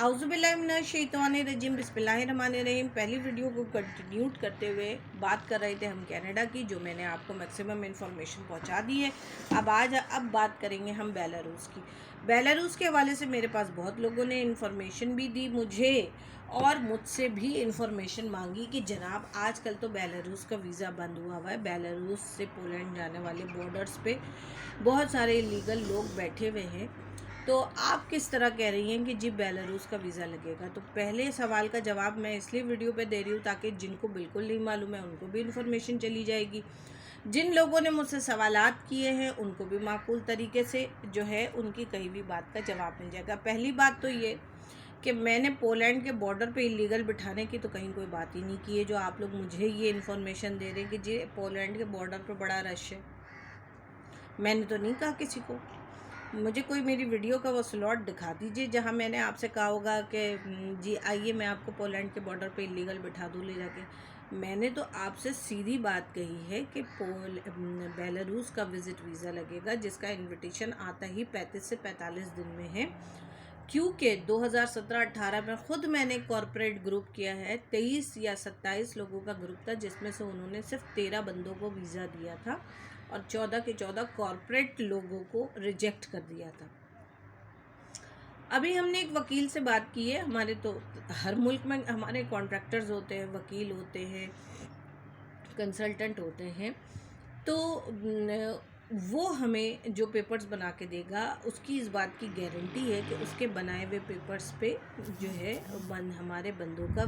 औज़ुबिल्लाहिमिनश्शैतानिर्रजीम बिस्मिल्लाहिर्रहमानिर्रहीम। पहली वीडियो को कंटिन्यू करते हुए बात कर रहे थे हम कनाडा की, जो मैंने आपको मैक्सिमम इन्फॉर्मेशन पहुंचा दी है। अब बात करेंगे हम बेलारूस की। बेलारूस के हवाले से मेरे पास बहुत लोगों ने इन्फॉर्मेशन भी दी मुझे, और मुझसे भी इन्फॉर्मेशन मांगी कि जनाब आजकल तो बेलारूस का वीज़ा बंद हुआ हुआ है। बेलारूस से पोलैंड जाने वाले बॉर्डर्स पे बहुत सारे इलीगल लोग बैठे हुए हैं, तो आप किस तरह कह रही हैं कि जी बेलारूस का वीज़ा लगेगा। तो पहले सवाल का जवाब मैं इसलिए वीडियो पे दे रही हूँ ताकि जिनको बिल्कुल नहीं मालूम है उनको भी इन्फॉर्मेशन चली जाएगी। जिन लोगों ने मुझसे सवालात किए हैं उनको भी माकूल तरीके से जो है उनकी कही भी बात का जवाब मिल जाएगा। पहली बात तो ये कि मैंने पोलैंड के बॉर्डर पे इलीगल बिठाने की तो कहीं कोई बात ही नहीं की है। जो आप लोग मुझे ये इन्फॉर्मेशन दे रहे हैं कि जी पोलैंड के बॉर्डर पर बड़ा रश है, मैंने तो नहीं कहा किसी को। मुझे कोई मेरी वीडियो का वो स्लॉट दिखा दीजिए जहाँ मैंने आपसे कहा होगा कि जी आइए मैं आपको पोलैंड के बॉर्डर पे इलीगल बिठा दूँ ले जाके। मैंने तो आपसे सीधी बात कही है कि बेलारूस का विज़िट वीज़ा लगेगा, जिसका इनविटेशन आता ही 35 से 45 दिन में है। क्योंकि 2017-18 में ख़ुद मैंने कॉरपोरेट ग्रुप किया है, 23 या 27 लोगों का ग्रुप था, जिसमें से उन्होंने सिर्फ 13 बंदों को वीज़ा दिया था और 14 के 14 कॉरपोरेट लोगों को रिजेक्ट कर दिया था। अभी हमने एक वकील से बात की है। हमारे तो हर मुल्क में हमारे कॉन्ट्रैक्टर्स होते हैं, वकील होते हैं, कंसल्टेंट होते हैं, तो वो हमें जो पेपर्स बना के देगा उसकी इस बात की गारंटी है कि उसके बनाए हुए पेपर्स पे जो है हमारे बंदों का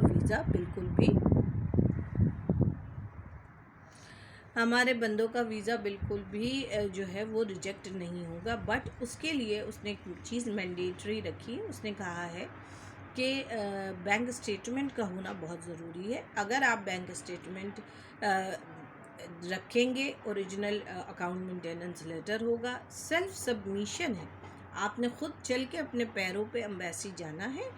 वीज़ा बिल्कुल भी जो है वो रिजेक्ट नहीं होगा। बट उसके लिए उसने एक चीज़ मैंडेटरी रखी है। उसने कहा है कि बैंक स्टेटमेंट का होना बहुत ज़रूरी है। अगर आप बैंक स्टेटमेंट रखेंगे, ओरिजिनल अकाउंट मेंटेनेंस लेटर होगा, सेल्फ सबमिशन है, आपने ख़ुद चल के अपने पैरों पे एम्बेसी जाना है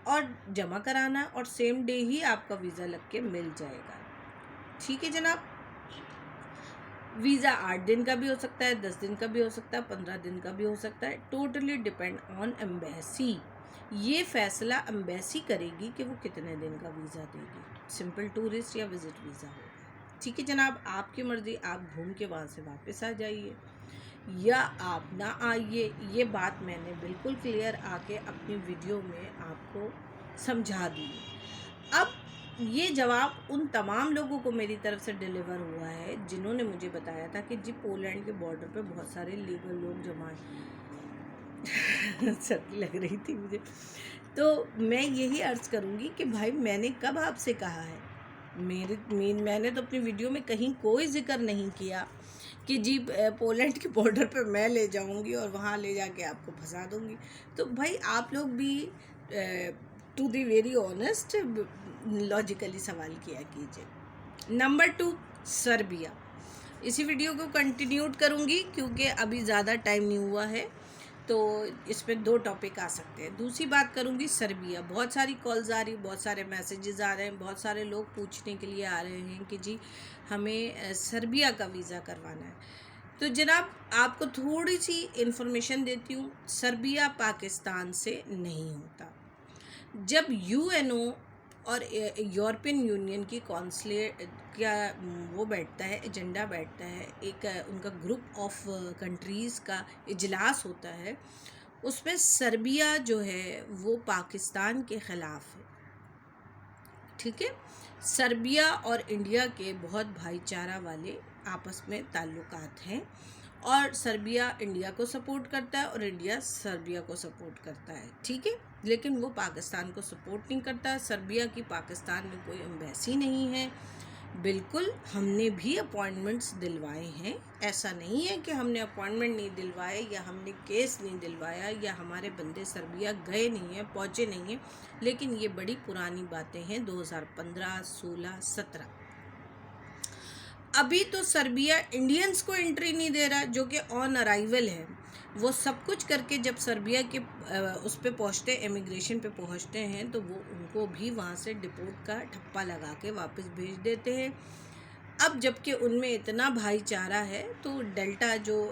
और जमा कराना, और सेम डे ही आपका वीज़ा लग के मिल जाएगा। ठीक है जनाब। वीज़ा 8 दिन का भी हो सकता है, 10 दिन का भी हो सकता है, 15 दिन का भी हो सकता है। Totally depend on embassy. ये फ़ैसला एम्बेसी करेगी कि वो कितने दिन का वीज़ा देगी, सिंपल टूरिस्ट या विज़िट वीज़ा होगा। ठीक है जनाब, आपकी मर्ज़ी, आप घूम के वहाँ से वापस आ जाइए या आप ना आइए। ये बात मैंने बिल्कुल क्लियर आके अपनी वीडियो में आपको समझा दी। अब ये जवाब उन तमाम लोगों को मेरी तरफ से डिलीवर हुआ है जिन्होंने मुझे बताया था कि जी पोलैंड के बॉर्डर पे बहुत सारे लीगल लोग जमा हैं। सर्दी लग रही थी मुझे, तो मैं यही अर्ज़ करूँगी कि भाई मैंने कब आपसे कहा है, मैंने तो अपनी वीडियो में कहीं कोई ज़िक्र नहीं किया कि जी पोलैंड के बॉर्डर पे मैं ले जाऊंगी और वहाँ ले जाके आपको फंसा दूंगी। तो भाई आप लोग भी to the very honest logically सवाल किया कीजिए। Number 2, Serbia. इसी वीडियो को कंटिन्यूड करूँगी क्योंकि अभी ज़्यादा टाइम नहीं हुआ है, तो इस पर 2 टॉपिक आ सकते हैं। दूसरी बात करूँगी सर्बिया। बहुत सारी कॉल्स आ रही, बहुत सारे मैसेजेस आ रहे हैं, बहुत सारे लोग पूछने के लिए आ रहे हैं कि जी हमें सर्बिया का वीज़ा करवाना है। तो जनाब आपको थोड़ी सी इन्फॉर्मेशन देती हूँ। सर्बिया पाकिस्तान से नहीं होता। जब यूएनओ और यूरोपियन यूनियन की कौंसलेट का वो बैठता है, एजेंडा बैठता है, एक उनका ग्रुप ऑफ कंट्रीज़ का इजलास होता है, उसमें सर्बिया जो है वो पाकिस्तान के ख़िलाफ़ है। ठीक है। सर्बिया और इंडिया के बहुत भाईचारा वाले आपस में ताल्लुकात हैं, और सर्बिया इंडिया को सपोर्ट करता है और इंडिया सर्बिया को सपोर्ट करता है। ठीक है, लेकिन वो पाकिस्तान को सपोर्ट नहीं करता। सर्बिया की पाकिस्तान में कोई एम्बेसी नहीं है। बिल्कुल हमने भी अपॉइंटमेंट्स दिलवाए हैं, ऐसा नहीं है कि हमने अपॉइंटमेंट नहीं दिलवाए या हमने केस नहीं दिलवाया या हमारे बंदे सर्बिया गए नहीं हैं, पहुँचे नहीं हैं, लेकिन ये बड़ी पुरानी बातें हैं, 2015, 16, 17। अभी तो सर्बिया इंडियंस को एंट्री नहीं दे रहा, जो कि ऑन अराइवल है। वो सब कुछ करके जब सर्बिया के उस पे पहुँचते, इमिग्रेशन पे पहुँचते हैं, तो वो उनको भी वहाँ से डिपोर्ट का ठप्पा लगा के वापस भेज देते हैं। अब जबकि उनमें इतना भाईचारा है, तो डेल्टा जो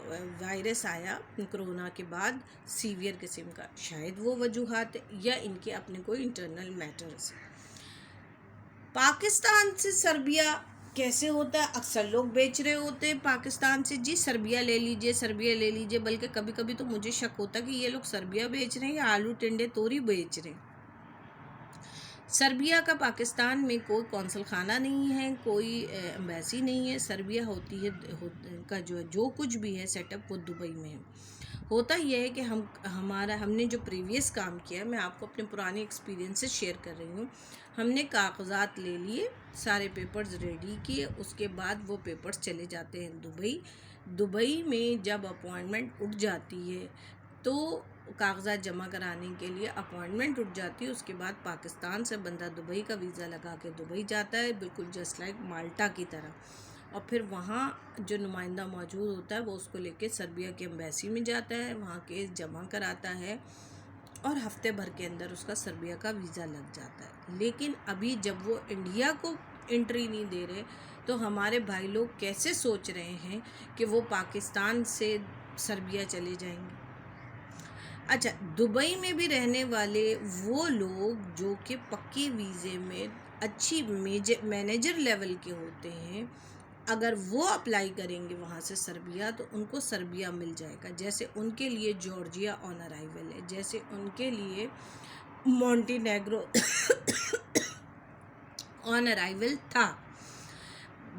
वायरस आया कोरोना के बाद सीवियर किस्म का, शायद वो वजूहात या इनके अपने कोई इंटरनल मैटर्स। पाकिस्तान से सर्बिया कैसे होता है? अक्सर लोग बेच रहे होते हैं पाकिस्तान से, जी सर्बिया ले लीजिए, सर्बिया ले लीजिए, बल्कि कभी कभी तो मुझे शक होता है कि ये लोग सर्बिया बेच रहे हैं या आलू टिंडे तोरी बेच रहे हैं। सर्बिया का पाकिस्तान में कोई कौंसल खाना नहीं है, कोई एम्बेसी नहीं है। सर्बिया होती है का जो कुछ भी है सेटअप वो दुबई में है। होता यह है कि हमने जो प्रीवियस काम किया, मैं आपको अपने पुराने एक्सपीरियंस से शेयर कर रही हूँ। हमने कागजात ले लिए, सारे पेपर्स रेडी किए, उसके बाद वो पेपर्स चले जाते हैं दुबई। दुबई में जब अपॉइंटमेंट उठ जाती है तो कागजात जमा कराने के लिए अपॉइंटमेंट उठ जाती है। उसके बाद पाकिस्तान से बंदा दुबई का वीज़ा लगा के दुबई जाता है, बिल्कुल जस्ट लाइक माल्टा की तरह। और फिर वहाँ जो नुमाइंदा मौजूद होता है वो उसको लेके सर्बिया की एम्बेसी में जाता है, वहाँ केस जमा कराता है और हफ्ते भर के अंदर उसका सर्बिया का वीज़ा लग जाता है। लेकिन अभी जब वो इंडिया को एंट्री नहीं दे रहे, तो हमारे भाई लोग कैसे सोच रहे हैं कि वो पाकिस्तान से सर्बिया चले जाएंगे? अच्छा, दुबई में भी रहने वाले वो लोग जो कि पक्के वीज़े में अच्छी मैनेजर लेवल के होते हैं, अगर वो अप्लाई करेंगे वहाँ से सर्बिया, तो उनको सर्बिया मिल जाएगा। जैसे उनके लिए जॉर्जिया ऑन अराइवल है, जैसे उनके लिए मॉन्टीनेग्रो ऑन अराइवल था।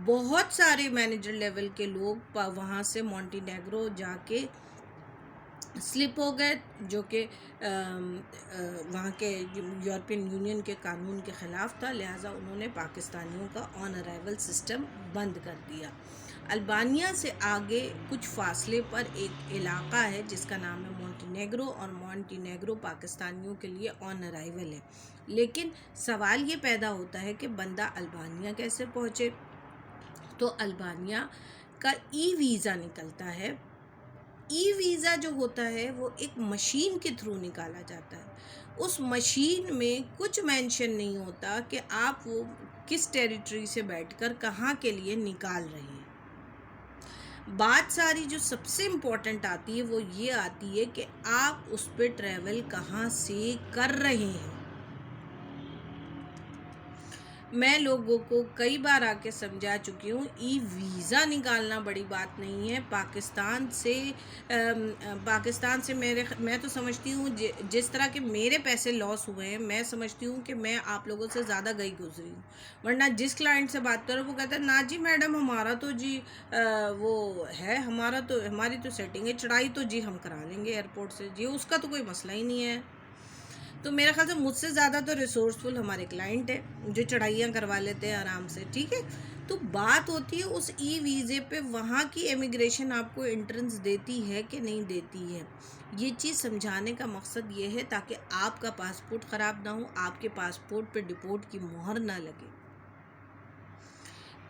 बहुत सारे मैनेजर लेवल के लोग वहाँ से मॉन्टीनेग्रो जाके स्लिप हो गए, जो कि वहाँ के यूरोपियन यूनियन के कानून के ख़िलाफ़ था। लिहाजा उन्होंने पाकिस्तानियों का ऑन अराइवल सिस्टम बंद कर दिया। अल्बानिया से आगे कुछ फासले पर एक इलाक़ा है जिसका नाम है मॉन्टीनेग्रो, और मॉन्टीनेग्रो पाकिस्तानियों के लिए ऑन अराइवल है। लेकिन सवाल ये पैदा होता है कि बंदा अल्बानिया कैसे पहुँचे? तो अल्बानिया का ई वीज़ा निकलता है। ई वीज़ा जो होता है वो एक मशीन के थ्रू निकाला जाता है। उस मशीन में कुछ मेंशन नहीं होता कि आप वो किस टेरिटरी से बैठकर कहाँ के लिए निकाल रहे हैं। बात सारी जो सबसे इम्पोर्टेंट आती है वो ये आती है कि आप उस पर ट्रैवल कहाँ से कर रहे हैं। मैं लोगों को कई बार आके समझा चुकी हूँ, ई वीज़ा निकालना बड़ी बात नहीं है। पाकिस्तान से मैं तो समझती हूँ जिस तरह के मेरे पैसे लॉस हुए हैं, मैं समझती हूँ कि मैं आप लोगों से ज़्यादा गई गुजरी हूँ। वरना जिस क्लाइंट से बात करो वो कहता है ना जी मैडम हमारा तो जी वो है, हमारी तो सेटिंग है, चढ़ाई तो जी हम करा लेंगे एयरपोर्ट से, जी उसका तो कोई मसला ही नहीं है। तो मेरा ख्याल से मुझसे ज़्यादा तो रिसोर्सफुल हमारे क्लाइंट है जो चढ़ाइयाँ करवा लेते हैं आराम से, ठीक है। तो बात होती है उस ई वीज़े पे वहाँ की इमिग्रेशन आपको एंट्रेंस देती है कि नहीं देती है। ये चीज़ समझाने का मकसद ये है ताकि आपका पासपोर्ट ख़राब ना हो, आपके पासपोर्ट पे डिपोर्ट की मोहर ना लगे,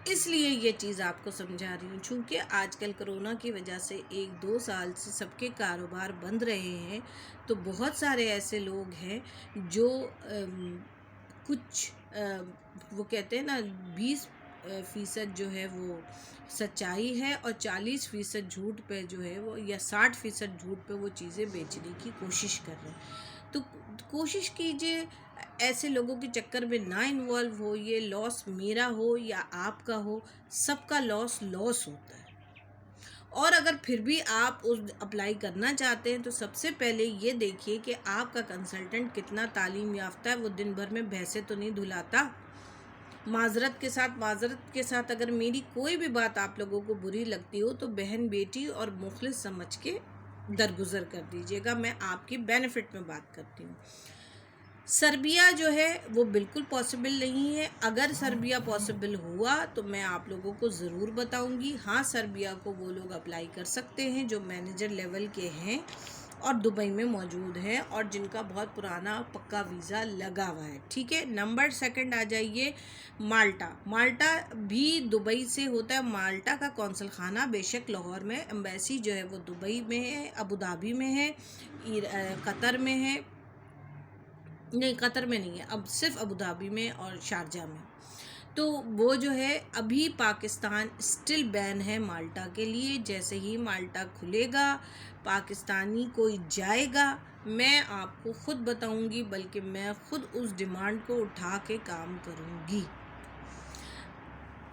इसलिए ये चीज़ आपको समझा रही हूँ। चूँकि आजकल कोरोना की वजह से 1-2 साल से सबके कारोबार बंद रहे हैं, तो बहुत सारे ऐसे लोग हैं जो कुछ वो कहते हैं ना 20% जो है वो सच्चाई है और 40% झूठ पे जो है वो, या 60% झूठ पे वो चीज़ें बेचने की कोशिश कर रहे हैं। तो कोशिश कीजिए ऐसे लोगों के चक्कर में ना इन्वॉल्व हो। ये लॉस मेरा हो या आपका हो, सबका लॉस होता है। और अगर फिर भी आप उस अप्लाई करना चाहते हैं तो सबसे पहले ये देखिए कि आपका कंसल्टेंट कितना तालीम याफ्ता है, वो दिन भर में भैंसे तो नहीं धुलाता। माजरत के साथ अगर मेरी कोई भी बात आप लोगों को बुरी लगती हो तो बहन बेटी और मुखलिस समझ के दरगुजर कर दीजिएगा। मैं आपकी बेनिफिट में बात करती हूँ। सर्बिया जो है वो बिल्कुल पॉसिबल नहीं है। अगर सर्बिया पॉसिबल हुआ तो मैं आप लोगों को ज़रूर बताऊंगी। हाँ, सर्बिया को वो लोग अप्लाई कर सकते हैं जो मैनेजर लेवल के हैं और दुबई में मौजूद हैं और जिनका बहुत पुराना पक्का वीज़ा लगा हुआ है, ठीक है। नंबर 2 आ जाइए माल्टा भी दुबई से होता है। माल्टा का कौंसल खाना बेशक लाहौर में, एम्बेसी जो है वो दुबई में है, अबू धाबी में है, कतर में है, नहीं कतर में नहीं है, अब सिर्फ अबू धाबी में और शारजा में। तो वो जो है अभी पाकिस्तान स्टिल बैन है माल्टा के लिए। जैसे ही माल्टा खुलेगा पाकिस्तानी कोई जाएगा मैं आपको ख़ुद बताऊंगी, बल्कि मैं ख़ुद उस डिमांड को उठा के काम करूंगी।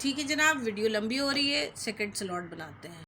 ठीक है जनाब, वीडियो लंबी हो रही है, सेकंड स्लॉट बनाते हैं।